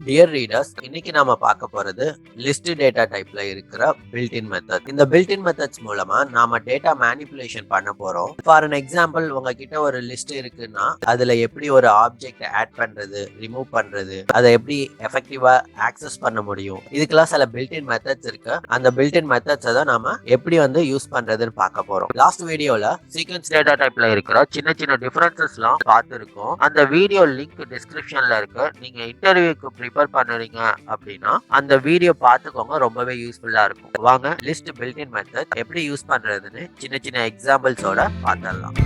Dear readers, இன்னைக்கு நாம பார்க்க போறது லிஸ்ட் டேட்டா டைப்ல இருக்கிற பில்ட்-இன் மெத்தட். இந்த பில்ட்-இன் மெத்தட்ஸ் மூலமா நாம டேட்டா மேனிபுலேஷன் பண்ண போறோம். ஃபார் an எக்ஸாம்பிள், உங்ககிட்ட ஒரு லிஸ்ட் இருக்குன்னா அதுல எப்படி ஒரு ஆப்ஜெக்ட் ஆட் பண்றது, ரிமூவ் பண்றது, அதை எப்படி எஃபெக்டிவா ஆக்சஸ் பண்ண முடியும், இதுக்கெல்லாம் சில பில்ட்-இன் மெத்தட்ஸ் இருக்கு. அந்த பில்ட்-இன் மெத்தட்ஸ் தான் நாம எப்படி யூஸ் பண்றதுன்னு பார்க்க போறோம். லாஸ்ட் வீடியோல சீக்வென்ஸ் டேட்டா டைப்ல இருக்கிற சின்ன சின்ன டிஃபரன்சஸ்லாம் பார்த்துருக்கோம். அந்த வீடியோ லிங்க் டிஸ்கிரிப்ஷன்ல இருக்கு. நீங்க இன்டர்வியூக்கு ப்ரிப்பேர் பண்ணுறீங்க அப்படின்னா அந்த வீடியோ பார்த்துக்கோங்க, ரொம்பவே யூஸ்ஃபுல்லா இருக்கும். வாங்க லிஸ்ட் பில்ட்-இன் மெத்தட் எப்படி யூஸ் பண்றதுன்னு சின்ன சின்ன எக்ஸாம்பிள்ஸோட பார்த்துடலாம்.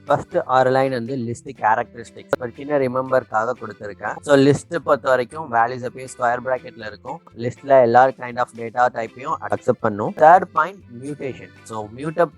ஃபர்ஸ்ட் 6 லைன் லிஸ்ட் கேரக்டரிஸ்டிக்ஸ் ஒரு சின்ன ரிமெம்பர்க்காக கொடுத்துருக்கேன். ஸோ லிஸ்ட் பொறுத்த வரைக்கும் வேல்யூஸ் எப்பயும் ஸ்கொயர் பிராக்கெட்ல இருக்கும். லிஸ்ட்ல எல்லா கைண்ட் ஆஃப் டேட்டா டைப்பையும் அக்செப்ட் பண்ணும். Third point mutation. ஸோ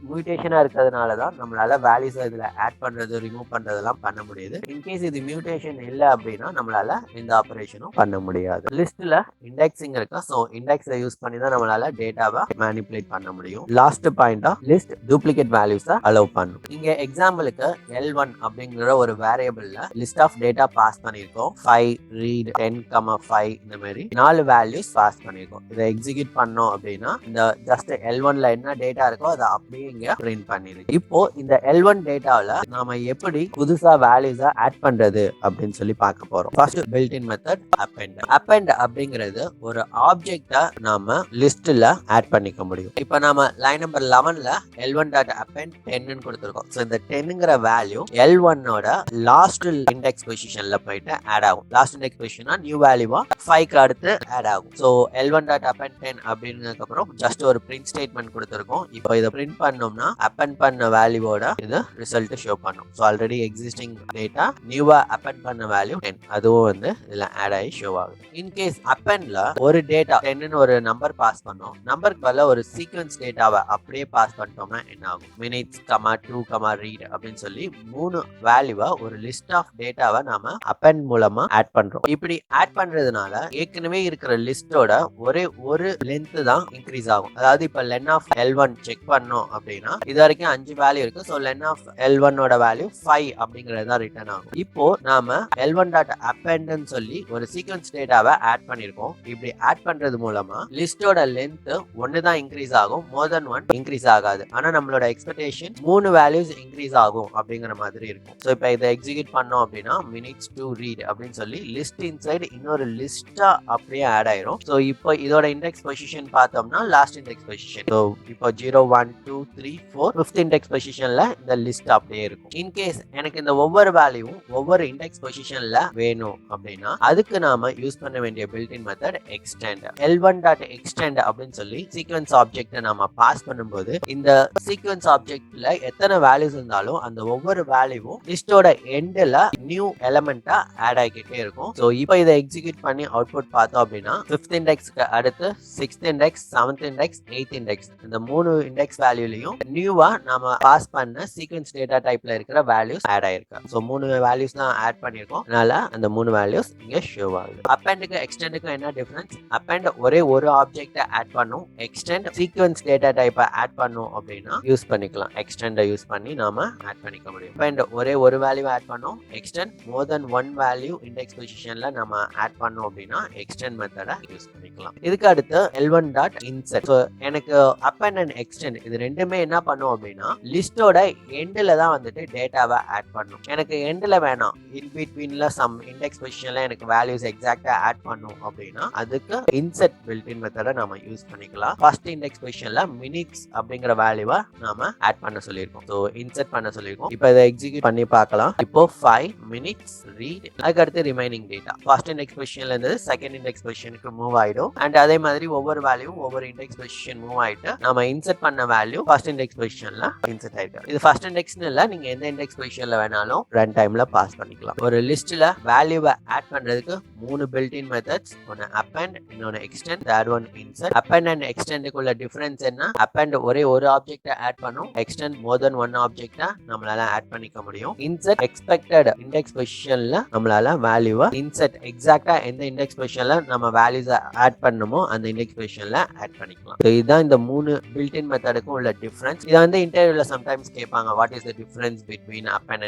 மியூட்டேஷனா இருக்கிறதுனால தான் நம்மளால வேல்யூஸ் இதுல ஆட் பண்றது, ரிமூவ் பண்றதெல்லாம் பண்ண முடியுது. இன்கேஸ் இது மியூட்டேஷன் இல்லை அப்படின்னா நம்மளால இந்த ஆபரேஷனும் பண்ண முடியாது. லிஸ்ட்ல இண்டெக்ஸிங் இருக்கு. ஸோ இண்டெக்ஸை யூஸ் பண்ணி தான் நம்மளால டேட்டாவை மேனிபுலேட் பண்ண முடியும். லாஸ்ட் பாயிண்டா லிஸ்ட் டூப்ளிகேட் வேல்யூஸை அலோவ் பண்ணும். இங்க எக்ஸாம்பிளுக்கு L1 அப்படிங்கிற ஒரு வேரியபிள்ல லிஸ்ட் ஆஃப் டேட்டா பாஸ் பண்ணிருக்கோம். 5 ரீட் 10,5 இந்த மாதிரி 4 வேல்யூஸ் பாஸ் பண்ணிருக்கோம். இதை எக்ஸிக்யூட் பண்ணோம் அப்படின்னா இந்த ஜஸ்ட் L1ல என்ன டேட்டா இருக்கோ அதை அப்படியே இங்க பிரிண்ட் பண்ணிருக்கு. இப்போ இந்த L1 டேட்டால நாம எப்படி புதுசா வேல்யூஸை ஆட் பண்றது அப்படின்னு சொல்லி பார்க்க போறோம். First built-in method append. append அப்படிங்கிறது ஒரு ஆப்ஜெக்ட்டை நாம லிஸ்ட்ல ஆட் பண்ணிக்க முடியும். இப்போ நாம லைன் நம்பர் 11ல L1.append 10 கொடுத்திருக்கோம். ஸோ இந்த 10ங்கிற வேல்யூ L1 ஓட லாஸ்ட் இண்டெக்ஸ் பொசிஷன்ல போயிட்டு ஆட் ஆகும். லாஸ்ட் இண்டெக்ஸ் பொசிஷனா நியூ வேல்யூவா 5க்கு அடுத்து ஆட் ஆகும். சோ L1.append 10 அப்படிங்கிறதுக்கு அப்புறம் ஜஸ்ட் ஒரு பிரிண்ட் ஸ்டேட்மெண்ட் கொடுத்திருக்கோம். இப்போ இதை பிரிண்ட் பண்ணோம்னா append பண்ண வேல்யூவோட இது ரிசல்ட் ஷோ பண்ணும். சோ ஆல்ரெடி எக்ஸிஸ்டிங் டேட்டா நியூவா append பண்ண வேல்யூ 10 அதுவும் இதுல ஆட் ஆகி ஷோ ஆகுது. இன் கேஸ் appendல ஒரு டேட்டா 10ன்னு ஒரு நம்பர் பாஸ் பண்ணோம். நம்பருக்கு பதிலா ஒரு சீக்வென்ஸ் டேட்டாவை அப்படியே பாஸ் பண்ணிட்டோம்னா என்ன ஆகும்? minutes, 2, read அப்படின்னு சொல்லி 3 வேல்யூவா ஒரு லிஸ்ட் ஆஃப் டேட்டாவை நாம append மூலமா ஆட் பண்றோம். இப்படி ஆட் பண்றதுனால ஏற்கனவே இருக்கிற லிஸ்டோட ஒரே ஒரு லென்த் தான் இன்க்ரீஸ் ஆகும். அதாவது இப்ப len ஆஃப் L1 செக் பண்ணோம் அப்படின்னா இது வரைக்கும் 5 வேல்யூ இருக்கு. சோ len ஆஃப் L1 ஓட வேல்யூ 5 அப்படிங்கிறது தான் ரிட்டர்ன் ஆகும். இப்போ நாம L1.append ன்னு சொல்லி ஒரு சீக்வென்ஸ் டேட்டாவை ஆட் பண்ணிருக்கோம். இப்படி ஆட் பண்றது மூலமா லிஸ்டோட லென்த் 1 தான் இன்க்ரீஸ் ஆகும், மோர் தென் 1 இன்க்ரீஸ் ஆகாது. ஆனா நம்மளோட எக்ஸ்பெக்டேஷன் 3 வேல்யூஸ் இன்க்ரீஸ் ஆகும் அப்படிங்கிற மாதிரி இருக்கும். ஸோ இப்போ இதை எக்ஸிக்யூட் பண்ணோம் அப்படின்னா minutes_to_read அப்படின்னு சொல்லி லிஸ்ட் இன்சைடு இன்னொரு லிஸ்டா அப்படியே ஆட் ஆயிரும். ஸோ இப்போ இதோட இண்டெக்ஸ் பொசிஷன் பார்த்தோம்னா லாஸ்ட் இண்டெக்ஸ் பொசிஷன். ஸோ இப்போ 0, 1, 2, 3, 4 5th இண்டெக்ஸ் பொசிஷன்ல இந்த லிஸ்ட் அப்படியே இருக்கும். இன்கேஸ் எனக்கு இந்த ஒவ்வொரு வேல்யூவும் ஒவ்வொரு இண்டெக்ஸ் பொசிஷன்ல வேணும் அப்படின்னா அதுக்கு நாம யூஸ் பண்ண வேண்டிய பில்ட்-இன் மெத்தட் எக்ஸ்டெண்ட். L1.extend அப்படின்னு சொல்லி சீக்வென்ஸ் ஆப்ஜெக்ட்டை நாம பாஸ் பண்ணும்போது இந்த சீக்வென்ஸ் ஆப்ஜெக்ட்ல எத்தனை வேல்யூஸ் இருந்தாலும் அந்த ஒவ்வொரு வேல்யூவும் லிஸ்டோட எண்ட்ல நியூ எலிமெண்டா ஆட் ஆகிட்டே இருக்கும். சோ இப்போ இதை எக்ஸிக்யூட் பண்ணி அவுட்புட் பார்த்தோம் அப்படின்னா 5th இண்டெக்ஸ்க்கு அடுத்து 6th index, 7th index, 8th index இந்த 3 இண்டெக்ஸ் வேல்யூலயும் நியூவா நாம பாஸ் பண்ண சீக்வென்ஸ் டேட்டா டைப்ல இருக்கிற வேல்யூஸ் ஆட் ஆயிருக்கு. சோ 3 வேல்யூஸ் தான் ஆட் பண்ணிருக்கோம். அதனால அந்த 3 வேல்யூஸ் இங்க ஷோ ஆகுது. appendக்கு எக்ஸ்டெண்டுக்கு என்ன டிஃபரன்ஸ்? append ஒரே ஒரு ஆப்ஜெக்ட்டை ஆட் பண்ணும். எக்ஸ்டெண்ட் சீக்வென்ஸ் டேட்டா டைப்பை ஆட் பண்ணும் அப்படின்னா யூஸ் பண்ணிக்கலாம். எக்ஸ்டெண்டை யூஸ் பண்ணி நாம ஆட் பண்ணிக்க முடியும். append ஒரே ஒரு வேல்யூ ஆட் பண்ணோம். எக்ஸ்டெண்ட் மோர் தென் 1 வேல்யூ இண்டெக்ஸ் பொசிஷன்ல நம்ம ஆட் பண்ணோம் அப்படின்னா எக்ஸ்டெண்ட் மெத்தட யூஸ் பண்ணிக்கலாம். இதுக்கு அடுத்து L1.insert. ஸோ எனக்கு append அண்ட் எக்ஸ்டெண்ட் இது ரெண்டுமே என்ன பண்ணும் அப்படின்னா லிஸ்டோட எண்ட்ல தான் டேட்டாவை ஆட் பண்ணும். எனக்கு எண்ட்ல வேணாம், இன் பிட்வீன்ல சம் இண்டெக்ஸ் பொசிஷன்ல எனக்கு வேல்யூஸ் எக்ஸாக்டா ஆட் பண்ணும் அப்படின்னா அதுக்கு இன்செர்ட் பில்ட்-இன் மெத்தட நாம யூஸ் பண்ணிக்கலாம். ஃபர்ஸ்ட் இண்டெக்ஸ் பொசிஷன்ல மினிட்ஸ் அப்படிங்கிற வேல்யூவை நாம ஆட் பண்ண சொல்லியிருக்கோம். ஸோ இன்செர்ட் பண்ண சொல்லியிருக்கோம். இப்போ இதை எக்ஸிக்யூட் பண்ணி பார்க்கலாம். இப்போ 5 minutes read அதுக்கு அடுத்து ரிமைனிங் டேட்டா ஃபர்ஸ்ட் இண்டெக்ஸ் பொசிஷன்ல இருந்து செகண்ட் இண்டெக்ஸ் பொசிஷனுக்கு மூவ் ஆயிடும். அண்ட் அதே மாதிரி ஒவ்வொரு வேல்யூவும் ஒவ்வொரு இண்டெக்ஸ் பொசிஷன் மூவ் ஆயிட்டு நம்ம இன்செர்ட் பண்ண வேல்யூ ஃபர்ஸ்ட் இண்டெக்ஸ் பொசிஷன்ல இன்செர்ட் ஆயிருக்கு. இது ஃபர்ஸ்ட் இண்டெக்ஸ்னு இல்ல, நீங்க எந்த இண்டெக்ஸ் பொசிஷன்ல வேணாலும் ரன் டைம்ல பாஸ் பண்ணிக்கலாம். ஒரு லிஸ்ட்ல வேல்யூவை ஆட் பண்றதுக்கு 3 பில்ட்-இன் மெத்தட்ஸ், ஒன்னு append, இன்னொன்னு extend, third one insert. append and extend குள்ள டிஃபரன்ஸ் என்ன? append ஒரே ஒரு ஆப்ஜெக்ட்டை ஆட் பண்ணும். extend more than one ஆப்ஜெக்ட்டை நம்ம நம்மளால ஆட் பண்ணிக்க முடியும். இன்சர்ட் எக்ஸ்பெக்டட் இண்டெக்ஸ் பொசிஷன்ல நம்மளால வேல்யூவை இன்சர்ட் எக்ஸாக்டா எந்த இண்டெக்ஸ் பொசிஷன்ல நம்ம வேல்யூஸ் ஆட் பண்ணணுமோ அந்த இண்டெக்ஸ் பொசிஷன்ல ஆட் பண்ணிக்கலாம். இதுதான் இந்த 3 built-in மெத்தடுக்கும் உள்ள டிஃபரன்ஸ். இதை வந்து இன்டர்வியூல சம்டைம்ஸ் கேட்பாங்க, what is the difference between append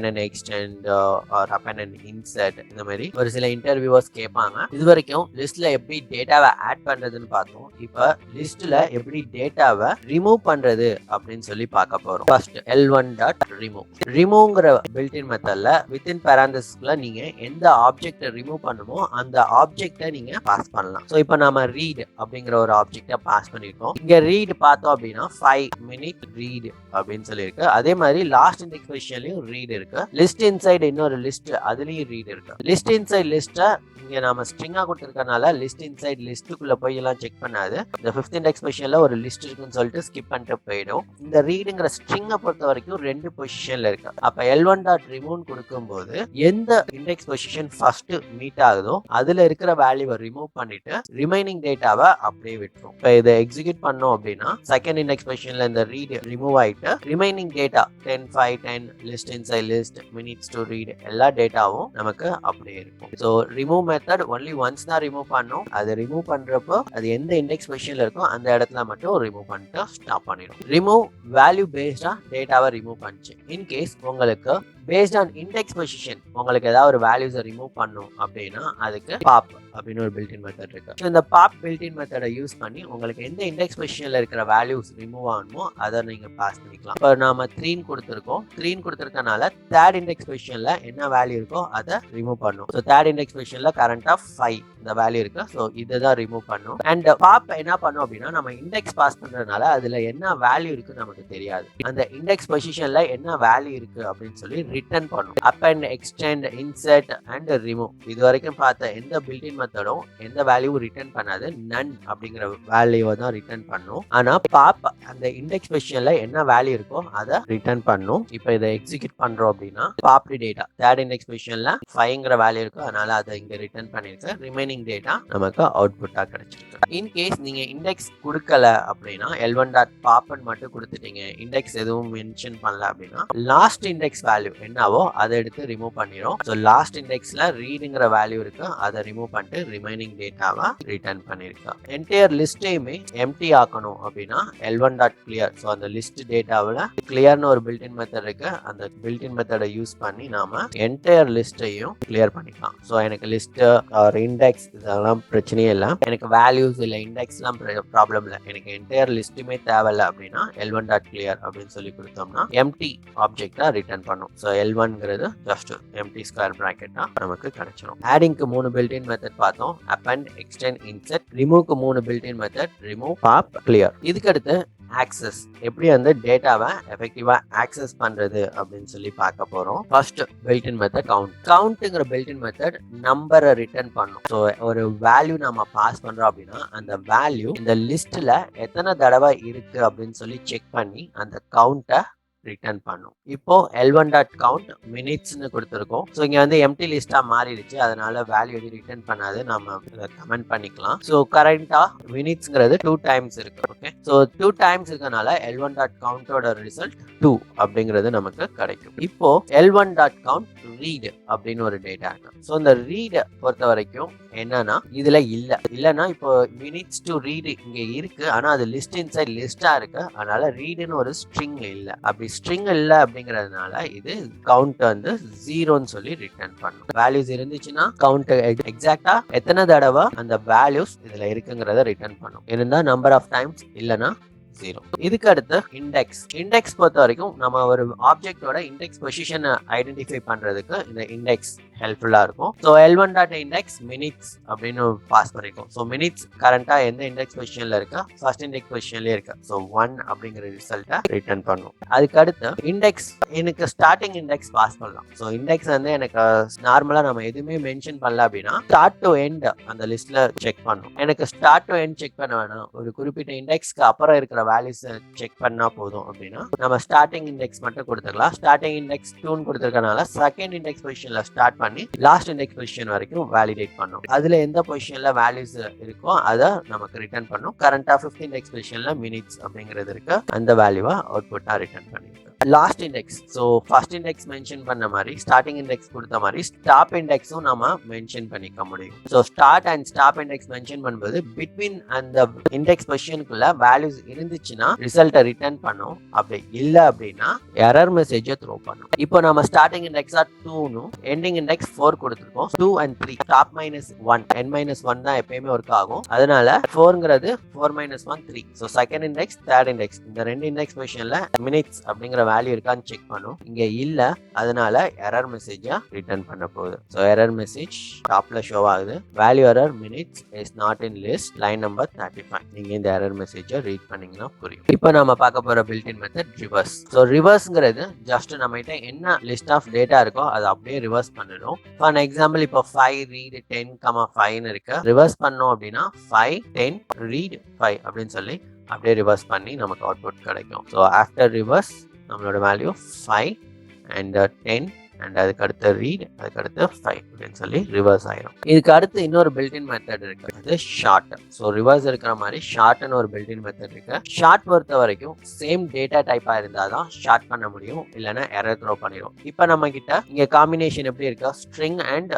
and extend or append and insert. இந்த மாதிரி ஒரு சில இன்டர்வியூவர்ஸ் கேட்பாங்க. இது வரைக்கும் லிஸ்ட்ல எப்படி டேட்டாவை ஆட் பண்றதுன்னு பார்த்தோம். இப்போ லிஸ்ட்ல எப்படி டேட்டாவை ரிமூவ் பண்றது அப்படின்னு சொல்லி பார்க்க போறோம். First L1.remove. ரிமூவ்ங்கிற built-in மெத்தட்ல வித்தின் parenthesesல நீங்க எந்த ஆப்ஜெக்ட்டை ரிமூவ் பண்ணுமோ அந்த ஆப்ஜெக்ட்டை நீங்க பாஸ் பண்ணலாம். ஸோ இப்போ நாம ரீட் அப்படிங்கிற ஒரு ஆப்ஜெக்ட்டை பாஸ் பண்ணிருக்கோம். இங்க ரீட் பார்த்தோம் அப்படின்னா 5 minute read அப்படின்னு சொல்லியிருக்கு. அதே மாதிரி லாஸ்ட் இண்டெக்ஸ் பொசிஷன்லயும் ரீட் இருக்கு. லிஸ்ட் இன்சைட் இன்னொரு லிஸ்ட் அதுலயும் ரீட் இருக்கு. லிஸ்ட் இன்சைட் லிஸ்ட்டை இங்க நாம ஸ்ட்ரிங்கா கொடுத்திருக்கனால லிஸ்ட் இன்சைட் லிஸ்ட்டுக்குள்ள போய் எல்லாம் செக் பண்ணாது. இந்த 5th இண்டெக்ஸ் பொசிஷன்ல ஒரு லிஸ்ட் இருக்குன்னு சொல்லிட்டு ஸ்கிப் பண்ணிட்டு போயிடும். இந்த ரீடுங்கிற ஸ்ட்ரிங்கை பொறுத்த வரைக்கும் 2 பொசிஷன்ல இருக்கு. அப்ப L1.remove கொடுக்கும்போது எந்த இண்டெக்ஸ் பொசிஷன் ஃபர்ஸ்ட் மீட் ஆகுதோ அதுல இருக்கிற வேல்யூவை ரிமூவ் பண்ணிட்டு ரிமைனிங் டேட்டாவை அப்படியே விட்டுரும். இப்போ இதை எக்ஸிக்யூட் பண்ணோம் அப்படின்னா செகண்ட் இண்டெக்ஸ் பொசிஷன்ல இந்த ரீட் ரிமூவ் ஆயிட்டு remaining data 10, 5, 10 list inside list minutes to read எல்லா டேட்டாவும் நமக்கு அப்படியே இருக்கும். So remove method only once தான் ரிமூவ் பண்ணும். அது ரிமூவ் பண்றப்போ அது எந்த இண்டெக்ஸ் பொசிஷன்ல இருக்கோ அந்த இடத்துல மட்டும் ரிமூவ் பண்ணிட்டு ஸ்டாப் பண்ணிடும். ரிமூவ் வேல்யூ பேஸ்டா டேட்டாவை ரிமூவ் பண்ணுச்சு. இன்கேஸ் உங்களுக்கு பேஸ்ட் ஆன் இண்டெக்ஸ் பொசிஷன் உங்களுக்கு ஏதாவது ஒரு வேல்யூஸை ரிமூவ் பண்ணும் அப்படின்னா அதுக்கு பாப் அப்படின்னு ஒரு built-in மெத்தட் இருக்கு. இந்த பாப் built-in மெத்தடை யூஸ் பண்ணி உங்களுக்கு எந்த இண்டெக்ஸ் பொசிஷன்ல இருக்கிற வேல்யூஸ் ரிமூவ் ஆகணுமோ அதை நீங்க பாஸ் பண்ணிக்கலாம். இப்போ நாம 3 கொடுத்துருக்கோம். 3 கொடுத்துருக்கனால தேர்ட் இண்டெக்ஸ் பொசிஷன்ல என்ன வேல்யூ இருக்கோ அதை ரிமூவ் பண்ணும். ஸோ தேர்ட் இண்டெக்ஸ் பொசிஷன்ல கரண்டா 5 இந்த வேல்யூ இருக்கு. ஸோ இதுதான் ரிமூவ் பண்ணும். அண்ட் பாப் என்ன பண்ணும் அப்படின்னா நம்ம இண்டெக்ஸ் பாஸ் பண்றதுனால அதுல என்ன வேல்யூ இருக்கு நமக்கு தெரியாது. அந்த இண்டெக்ஸ் பொசிஷன்ல என்ன வேல்யூ இருக்கு அப்படின்னு சொல்லி ரிட்டர்ன் பண்ணும். append, extend, insert and remove. இது வரைக்கும் பார்த்த எந்த built-in மெத்தடும் எந்த வேல்யூ ரிட்டர்ன் பண்ணாது. none அப்படிங்கிற வேல்யூவை தான் ரிட்டர்ன் பண்ணும். ஆனா பாப் அந்த இண்டெக்ஸ் பொசிஷன்ல என்ன வேல்யூ இருக்கோ அதை ரிட்டர்ன் பண்ணும். இப்போ இதை எக்ஸிக்யூட் பண்றோம் அப்படின்னா பாப் டேட்டா தேர்ட் இண்டெக்ஸ் பொசிஷன்ல 5ங்கிற வேல்யூ இருக்கு. அதனால அதை இங்க ரிட்டர்ன் பண்ணிருக்கு. ரிமைனிங் டேட்டா நமக்கு அவுட்புட்டா கிடைச்சிருக்கு. இன்கேஸ் நீங்க இண்டெக்ஸ் கொடுக்கல அப்படின்னா L1.pop மட்டும் கொடுத்துட்டீங்க, இண்டெக்ஸ் எதுவும் மென்ஷன் பண்ணல அப்படின்னா லாஸ்ட் இண்டெக்ஸ் வேல்யூ என்னவோ அதை எடுத்து ரிமூவ் பண்ணிரும். ஸோ லாஸ்ட் இண்டெக்ஸ்ல ரீடுங்கிற வேல்யூ இருக்கு, அதை ரிமூவ் பண்ணிட்டு ரிமைனிங் டேட்டாவை ரிட்டர்ன் பண்ணிருக்கு. என்டையர் லிஸ்டையுமே எம்டி ஆக்கணும் அப்படின்னா L1.clear. ஸோ அந்த லிஸ்ட் டேட்டாவில் கிளியர்னு ஒரு built-in மெத்தட் இருக்கு. அந்த built-in மெத்தடை யூஸ் பண்ணி நாம என்டையர் லிஸ்டையும் கிளியர் பண்ணிக்கலாம். ஸோ எனக்கு லிஸ்ட் ஒரு இண்டெக்ஸ் இதெல்லாம் பிரச்சனையே இல்லை, எனக்கு வேல்யூஸ் இல்லை இண்டெக்ஸ்லாம் ப்ராப்ளம் இல்லை, எனக்கு என்டையர் லிஸ்ட்டுமே தேவையில்லை அப்படின்னா L1.clear அப்படின்னு சொல்லி கொடுத்தோம்னா எம்டி ஆப்ஜெக்டா ரிட்டர்ன் பண்ணும். ஸோ L1ங்கிறது ஜஸ்ட் எம்டி ஸ்கொயர் பிராக்கெட்டா நமக்கு கிடைச்சிடும். ஆடிங்க்கு 3 built-in மெத்தட் பார்த்தோம். append, extend, insert. ரிமூவ்க்கு 3 built-in method, remove, pop, clear. இதுக்கு அடுத்து ஆக்சஸ், எப்படி வந்து டேட்டாவை எஃபெக்டிவா ஆக்சஸ் பண்றது அப்படின்னு சொல்லி பார்க்க போறோம். ஃபர்ஸ்ட் built-in மெத்தட் கவுண்ட்ங்கிற built-in மெத்தட் நம்பரை ரிட்டர்ன் பண்ணும். ஸோ ஒரு வேல்யூ நம்ம பாஸ் பண்றோம் அப்படின்னா அந்த வேல்யூ இந்த லிஸ்ட்ல எத்தனை தடவை இருக்கு அப்படின்னு சொல்லி செக் பண்ணி அந்த கவுண்ட்டை ரிட்டர்ன் பண்ணும். இப்போ L1.count மினிட்ஸ்னு கொடுத்துருக்கோம். ஸோ இங்க வந்து எம்டி லிஸ்டா மாறிடுச்சு, அதனால வேல்யூ எது ரிட்டர்ன் பண்ணாது, நம்ம கமெண்ட் பண்ணிக்கலாம். ஸோ கரண்டா மினிட்ஸ்ங்கிறது 2 டைம்ஸ் இருக்கு. ஓகே, ஸோ 2 டைம்ஸ் இருக்கனால L1.countோட ரிசல்ட் 2 அப்படிங்கிறது நமக்கு கிடைக்கும். இப்போ L1.count ரீட் அப்படின்னு ஒரு டேட்டா இருக்கு. ஸோ இந்த ரீட் பொறுத்த வரைக்கும் என்னன்னா இதுல இல்லைன்னா இப்போ மினிட்ஸ் டு ரீட் இங்க இருக்கு, ஆனா அது லிஸ்ட் இன்சைட் லிஸ்டா இருக்கு, அதனால ரீடுன்னு ஒரு ஸ்ட்ரிங் இல்ல. அப்படி ஸ்ட்ரிங் இல்ல அப்படிங்கறதுனால இது கவுண்ட் வந்து 0ன்னு சொல்லி ரிட்டர்ன் பண்ணும். வேல்யூஸ் இருந்துச்சுன்னா கவுண்ட் எக்ஸாக்டா எத்தனை தடவை அந்த வேல்யூஸ் இதுல இருக்குங்கிறத ரிட்டர்ன் பண்ணும். இருந்தா நம்பர் ஆஃப் டைம்ஸ், இல்லைன்னா 0. இதுக்கு அடுத்து இண்டெக்ஸ் பொறுத்த வரைக்கும் நம்ம ஒரு ஆப்ஜெக்டோட இண்டெக்ஸ் பொசிஷனை ஐடென்டிஃபை பண்றதுக்கு இந்த இண்டெக்ஸ் ஹெல்ப்ஃபுல்லா இருக்கும். ஸோ L1.index மினிட்ஸ் அப்படின்னு பாஸ் பண்ணிருக்கோம். ஸோ மினிட்ஸ் கரண்டா எந்த இண்டெக்ஸ் பொசிஷன்ல இருக்கா, ஃபர்ஸ்ட் இண்டெக்ஸ் பொசிஷன்லயே இருக்கு. ஸோ 1 அப்படிங்கிற ரிசல்ட்டை ரிட்டர்ன் பண்ணும். அதுக்கு அடுத்து இண்டெக்ஸ், எனக்கு ஸ்டார்டிங் இண்டெக்ஸ் பாஸ் பண்ணலாம். ஸோ இண்டெக்ஸ் வந்து எனக்கு நார்மலா நம்ம எதுவுமே மென்ஷன் பண்ணல அப்படின்னா ஸ்டார்ட் டு எண்ட் அந்த லிஸ்ட்ல செக் பண்ணும். எனக்கு ஸ்டார்ட் டு எண்ட் செக் பண்ண வேணாம், ஒரு குறிப்பிட்ட இண்டெக்ஸ்க்கு அப்புறம் இருக்கிற வேல்யூஸ் செக் பண்ணா போதும் அப்படின்னா நம்ம ஸ்டார்டிங் இண்டெக்ஸ் மட்டும் கொடுத்துக்கலாம். ஸ்டார்டிங் இண்டெக்ஸ் 2 கொடுத்துருக்கனால செகண்ட் இண்டெக்ஸ் பொசிஷன்ல ஸ்டார்ட் பண்ணி லாஸ்ட் இண்டெக்ஸ் பொசிஷன் வரைக்கும் வேலிடேட் பண்ணும். அதுல எந்த பொசிஷன்ல வேல்யூஸ் இருக்கோ அதை நமக்கு ரிட்டர்ன் பண்ணும். கரண்டா 5th இண்டெக்ஸ் பொசிஷன்ல மினிட்ஸ் அப்படிங்கிறது இருக்கு, அந்த வேல்யூவை அவுட்புட்டா ரிட்டர்ன் பண்ணிருக்கு. Last index. So first index mention பண்ண மாதிரி ஸ்டார்டிங் இண்டெக்ஸ் கொடுத்த மாதிரி ஸ்டாப் இண்டெக்ஸும் நம்ம மென்ஷன் பண்ணிக்க முடியும். So start and stop index mention பண்ணும்போது பிட்வீன் அந்த இண்டெக்ஸ் பொசிஷனுக்குள்ள வேல்யூஸ் இருந்துச்சுன்னா ரிசல்ட்டை ரிட்டர்ன் பண்ணும். அப்படி இல்லை அப்படின்னா எரர் மெசேஜை த்ரோ பண்ணும். இப்போ நம்ம ஸ்டார்டிங் இண்டெக்ஸா 2னும் எண்டிங் இண்டெக்ஸ் 4 கொடுத்துருக்கோம். 2 and 3 டாப் -1 n-1 தான் எப்பயுமே ஒர்க் ஆகும். அதனால 4ங்கிறது 4 - 1 3. So second index third index இந்த ரெண்டு இண்டெக்ஸ் பொசிஷன்ல மினிட்ஸ் அப்படிங்கிற வேல்யூ இருக்கான்னு செக் பண்ணும். இங்க இல்ல, அதனால எரர் மெசேஜா ரிட்டர்ன் பண்ண போகுது. ஸோ எரர் மெசேஜ் டாப்ல ஷோ ஆகுது. Value error minutes is not in list line number 35. நீங்க இந்த எரர் மெசேஜை ரீட் பண்ணீங்கன்னா புரியும். இப்போ நம்ம பார்க்க போற built-in method reverse. So ரிவர்ஸ்ங்கிறது just நம்ம கிட்ட என்ன லிஸ்ட் ஆஃப் டேட்டா இருக்கோ அதை அப்படியே ரிவர்ஸ் பண்ணிடும். ஃபார் எக்ஸாம்பிள் இப்போ 5 ரீட் 10,5 இருக்கு. ரிவர்ஸ் பண்ணோம் அப்படின்னா 5 10 ரீட் 5 அப்படின்னு சொல்லி அப்படியே ரிவர்ஸ் பண்ணி நமக்கு அவுட்புட் கிடைக்கும். ஸோ ஆஃப்டர் ரிவர்ஸ் நம்மளோட வேல்யூ 5 and 10 அண்ட் அதுக்கு அடுத்து ரீட், அதுக்கு அடுத்து 5 அப்படின்னு சொல்லி ரிவர்ஸ் ஆயிடும். இதுக்கு அடுத்து இன்னொரு பில்ட்-இன் மெத்தட் இருக்கு, அது ஷார்ட். ஸோ ரிவர்ஸ் இருக்கிற மாதிரி ஷார்ட்னு ஒரு பில்ட்-இன் மெத்தட் இருக்கு. ஷார்ட் பொறுத்த வரைக்கும் சேம் டேட்டா டைப்பா இருந்தால் தான் ஷார்ட் பண்ண முடியும், இல்லைன்னா எரர் த்ரோ பண்ணிடும். இப்போ நம்ம கிட்ட இங்க காம்பினேஷன் எப்படி இருக்கு, ஸ்ட்ரிங் அண்ட்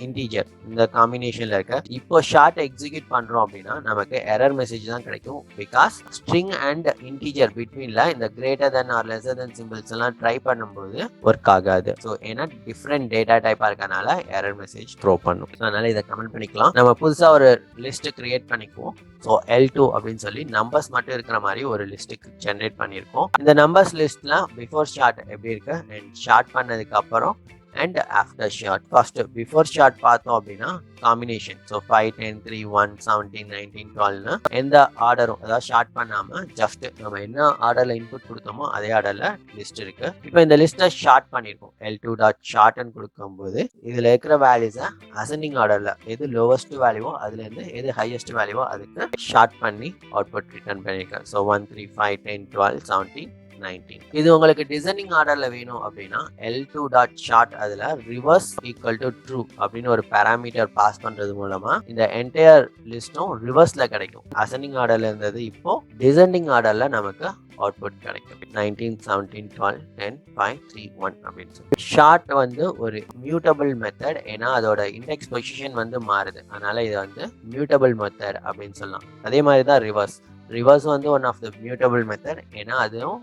இன்டீஜர் இந்த காம்பினேஷன்ல இருக்க. இப்போ ஷார்ட் எக்ஸிக்யூட் பண்றோம் அப்படின்னா நமக்கு எரர் மெசேஜ் தான் கிடைக்கும். பிகாஸ் ஸ்ட்ரிங் அண்ட் இன்டீஜர் பிட்வீன்ல இந்த greater than or lesser than symbols எல்லாம் ட்ரை பண்ணும்போது ஒர்க் ஆகாது. ஸோ ஏன்னா டிஃப்ரெண்ட் டேட்டா டைப்பா இருக்கனால எரர் மெசேஜ் த்ரோ பண்ணும். அதனால இதை கமெண்ட் பண்ணிக்கலாம். நம்ம புதுசா ஒரு லிஸ்ட் கிரியேட் பண்ணிக்குவோம். ஸோ L2 அப்படின்னு சொல்லி நம்பர்ஸ் மட்டும் இருக்கிற மாதிரி ஒரு லிஸ்ட் ஜென்ரேட் பண்ணியிருக்கோம். இந்த நம்பர்ஸ் லிஸ்ட்ல பிஃபோர் ஷார்ட் எப்படி இருக்கு அண்ட் ஷார்ட் பண்ணதுக்கு அப்புறம் and after short. First before short பார்த்தோம் அப்படின்னா காம்பினேஷன். ஸோ 5 10 3 1 17 19 12 எந்த ஆர்டரும் அதாவது ஷார்ட் பண்ணாம ஜஸ்ட் நம்ம என்ன ஆர்டர்ல இன்புட் கொடுத்தோமோ அதே ஆர்டர்ல லிஸ்ட் இருக்கு. இப்போ இந்த லிஸ்ட்டை ஷார்ட் பண்ணிருக்கோம். L2.shortன்னு கொடுக்கும்போது இதுல இருக்கிற வேல்யூஸை அசெண்டிங் ஆர்டர்ல எது லோவஸ்ட் வேல்யூவோ அதுல இருந்து எது ஹையஸ்ட் வேல்யூவோ அதுக்கு ஷார்ட் பண்ணி அவுட்புட் ரிட்டர்ன் பண்ணிருக்கேன். ஸோ 1 3 5 10 12 17 19. இது உங்களுக்கு டிசைனிங் ஆர்டர்ல வேணும் அப்படின்னா L2.short அதுல ரிவர்ஸ் ஈக்குவல் டு ட்ரூ அப்படின்னு ஒரு பாராமீட்டர் பாஸ் பண்றது மூலமா இந்த என்டையர் லிஸ்டும் ரிவர்ஸ்ல கிடைக்கும். அசெண்டிங் ஆர்டர்ல இருந்தது இப்போ டிசெண்டிங் ஆர்டர்ல நமக்கு அவுட்புட் கிடைக்கும். 19 17 12 10 5 3 1 அப்படின்னு சொல்லி. ஷார்ட் வந்து ஒரு மியூட்டபிள் மெத்தட். ஏன்னா அதோட இண்டெக்ஸ் பொசிஷன் வந்து மாறுது, அதனால இது வந்து மியூட்டபிள் மெத்தட் அப்படின்னு சொல்லலாம். அதே மாதிரி தான் ரிவர்ஸ். ரிவர்ஸ் வந்து one of the mutable method. ஏன்னா அதுவும்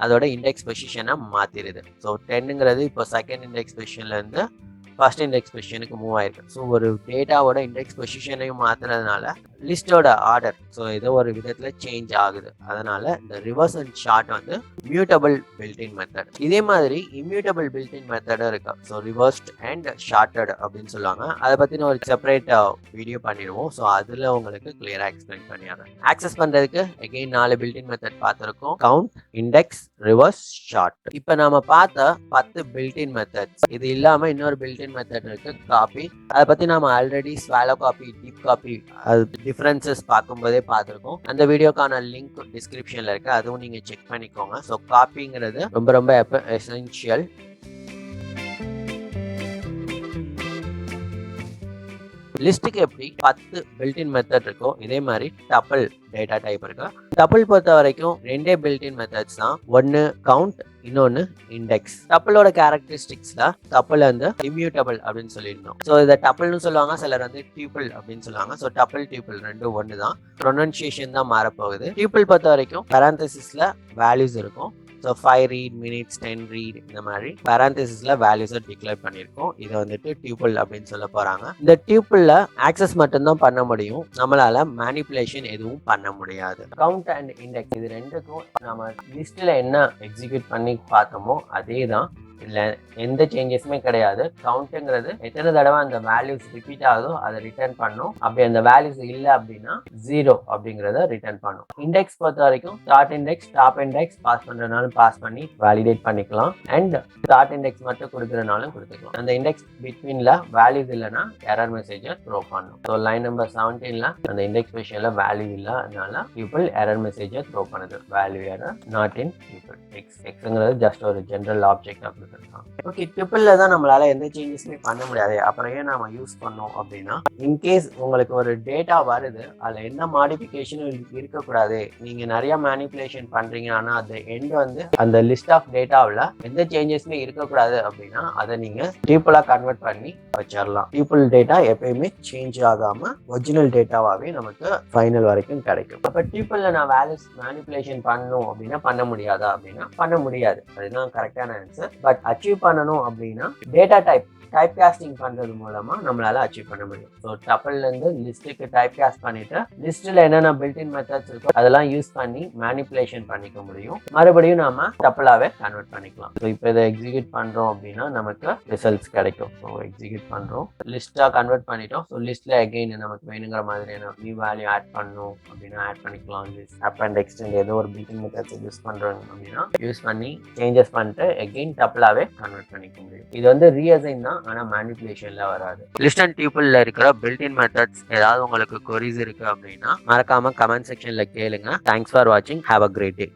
அதோட இண்டெக்ஸ் பொசிஷனை மாத்திருது. ஸோ 10ங்கிறது இப்போ செகண்ட் இண்டெக்ஸ் பொசிஷன்ல இருந்து ஃபர்ஸ்ட் இண்டெக்ஸ் பொசிஷனுக்கு மூவ் ஆயிருக்கு. ஸோ ஒரு டேட்டாவோட இண்டெக்ஸ் பொசிஷனையும் மாத்துறதுனால லிஸ்டோட ஆர்டர் ஸோ ஏதோ ஒரு விதத்துல சேஞ்ச் ஆகுது. அதனால இந்த ரிவர்ஸ் அண்ட் ஷார்ட் வந்து மியூட்டபிள் பில்ட்-இன் மெத்தட். இதே மாதிரி இம்யூட்டபிள் பில்ட்-இன் மெத்தடும் இருக்கு. ஸோ ரிவர்ஸ்ட் அண்ட் ஷார்ட்டட் அப்படின்னு சொல்லுவாங்க. அதை பத்தின ஒரு செப்பரேட் வீடியோ பண்ணிடுவோம். ஸோ அதுல உங்களுக்கு கிளியரா எக்ஸ்பிளைன் பண்ணிடுறேன். ஆக்சஸ் பண்றதுக்கு அகைன் 4 பில்ட்-இன் மெத்தட் பார்த்திருக்கோம். Count, index, reverse, short. இப்போ நாம பார்த்த 10 பில்ட்-இன் மெத்தட்ஸ் இது இல்லாம இன்னொரு பில்ட்-இன் மெத்தட் இருக்கு, காப்பி. அதை பத்தி நாம already shallow copy, deep copy differences பார்க்கும்போதே பார்த்துருக்கோம். அந்த வீடியோக்கான லிங்க் டிஸ்கிரிப்ஷன்ல இருக்கு, அதுவும் நீங்க செக் பண்ணிக்கோங்க. ஸோ காப்பிங்கிறது ரொம்ப ரொம்ப எசென்ஷியல். லிஸ்ட்டுக்கு எப்படி 10 பில்ட்-இன் மெத்தட் இருக்கோ இதே மாதிரி டப்பிள் டேட்டா டைப் இருக்கு. டப்பிள் பொறுத்த வரைக்கும் ரெண்டே பில்ட்-இன் மெத்தட்ஸ் தான். ஒன்னு கவுண்ட், இன்னொன்னு இண்டெக்ஸ். டப்பிளோட கேரக்டரிஸ்டிக்ஸ்ல டப்பிள் வந்து இம்யூட்டபிள் அப்படின்னு சொல்லியிருந்தோம். ஸோ இதை டப்பிள்னு சொல்லுவாங்க, சிலர் வந்து டியூபிள் அப்படின்னு சொல்லுவாங்க. ஸோ டப்பிள் டியூபிள் ரெண்டும் ஒன்று தான், ப்ரொனன்சியேஷன் தான் மாறப்போகுது. டியூபிள் பொறுத்த வரைக்கும் பேராந்தசிஸ்ல வேல்யூஸ் இருக்கும். ஸோ 5 ரீட் மினிட்ஸ் 10 ரீட் இந்த மாதிரி பேராந்தசிஸ்ல வேல்யூஸை டிக்ளேர் பண்ணியிருக்கோம். இதை வந்துட்டு டியூபிள் அப்படின்னு சொல்ல போறாங்க. இந்த டியூபிள்ல ஆக்சஸ் மட்டும்தான் பண்ண முடியும், நம்மளால மேனிப்புலேஷன் எதுவும் பண்ண முடியாது. கவுண்ட் அண்ட் இண்டெக்ஸ் இது ரெண்டுக்கும் நம்ம லிஸ்ட்ல என்ன எக்ஸிக்யூட் பண்ணி பார்த்தோமோ அதே தான், இல்லை எந்த சேஞ்சஸுமே கிடையாது. கவுண்ட்ங்கிறது எத்தனை தடவை அந்த வேல்யூஸ் ரிப்பீட் ஆகுதோ அதை ரிட்டர்ன் பண்ணும். அப்படி அந்த வேல்யூஸ் இல்லை அப்படின்னா 0 அப்படிங்கிறத ரிட்டர்ன் பண்ணும். இண்டெக்ஸ் பொறுத்த வரைக்கும் start index, stop index pass பண்றதுனாலும் பாஸ் பண்ணி வேலிடேட் பண்ணிக்கலாம். அண்ட் ஸ்டார்ட் இண்டெக்ஸ் மட்டும் கொடுக்கறதுனாலும் கொடுத்துக்கலாம். அந்த இண்டெக்ஸ் பிட்வீன்ல வேல்யூஸ் இல்லைன்னா எரர் மெசேஜை த்ரோ பண்ணும். ஸோ லைன் நம்பர் 17ல அந்த இண்டெக்ஸ் பொசிஷன்ல வேல்யூ இல்லை, அதனால டியூபிள் எரர் மெசேஜை த்ரோ பண்ணுது. Value error not in tuple. எக்ஸ்ங்கிறது ஜஸ்ட் ஒரு ஜெனரல் ஆப்ஜெக்ட் அப்படின்னு கொடுத்துருக்காங்க. ஓகே, டியூபிள்ல தான் நம்மளால எந்த சேஞ்சஸுமே பண்ண முடியாது, அப்புறம் ஏன் நம்ம யூஸ் பண்ணோம் அப்படின்னா, இன்கேஸ் உங்களுக்கு ஒரு டேட்டா வருது, அதுல எந்த மாடிஃபிகேஷனும் இருக்கக்கூடாது, நீங்க நிறைய மேனிபுலேஷன் பண்றீங்க, ஆனா அந்த எண்ட் வந்து அந்த லிஸ்ட் ஆஃப் டேட்டாவில் எந்த சேஞ்சஸுமே இருக்கக்கூடாது அப்படின்னா அதை நீங்க டியூபிளா கன்வெர்ட் பண்ணி வச்சிடலாம். டியூபிள் டேட்டா எப்பயுமே சேஞ்ச் ஆகாம ஒரிஜினல் டேட்டாவாவே நமக்கு ஃபைனல் வரைக்கும் கிடைக்கும். அப்ப டியூபிள்ல நான் வேல்யூஸ் மேனிபுலேஷன் பண்ணணும் அப்படின்னா பண்ண முடியாதா அப்படின்னா பண்ண முடியாது, அதுதான் கரெக்டான ஆன்சர். பட் அச்சீவ் பண்ணணும் அப்படின்னா டேட்டா டைப் காஸ்டிங் பண்றது மூலமா நம்மளால அச்சீவ் பண்ண முடியும். ஸோ டப்பிள்ல இருந்து லிஸ்ட்டுக்கு டைப் காஸ்ட் பண்ணிட்டு லிஸ்ட்ல என்னென்ன பில்டின் மெத்தட்ஸ் இருக்கோ அதெல்லாம் யூஸ் பண்ணி மேனிபுலேஷன் பண்ணிக்க முடியும். மறுபடியும் நாம டப்பிளாவே கன்வெர்ட் பண்ணிக்கலாம். ஸோ இப்போ இதை எக்ஸிக்யூட் பண்றோம் அப்படின்னா நமக்கு ரிசல்ட்ஸ் கிடைக்கும். ஸோ எக்ஸிக்யூட் பண்றோம், லிஸ்டா கன்வெர்ட் பண்ணிட்டோம். ஸோ லிஸ்ட்ல அகைன் நமக்கு வேணுங்கிற மாதிரியான நியூ வேல்யூ ஆட் பண்ணணும் அப்படின்னா ஆட் பண்ணிக்கலாம். அப்பண்ட் எக்ஸ்டெண்ட் ஏதோ ஒரு பில்டின் மெத்தட்ஸ் யூஸ் பண்றோம் அப்படின்னா யூஸ் பண்ணி சேஞ்சஸ் பண்ணிட்டு அகைன் டப்பிளாவே கன்வெர்ட் பண்ணிக்க முடியும். இது வந்து ரீஅசைன் தான், ஆனா மேனிபுலேஷன்ல வராது. லிஸ்ட் அண்ட் டியூபிள்ல இருக்கிற பில்ட்-இன் மெத்தட்ஸ் ஏதாவது உங்களுக்கு queries இருக்கு அப்படின்னா மறக்காம கமெண்ட் செக்ஷன்ல கேளுங்க. தேங்க்ஸ் ஃபார் வாட்சிங். Have a great day.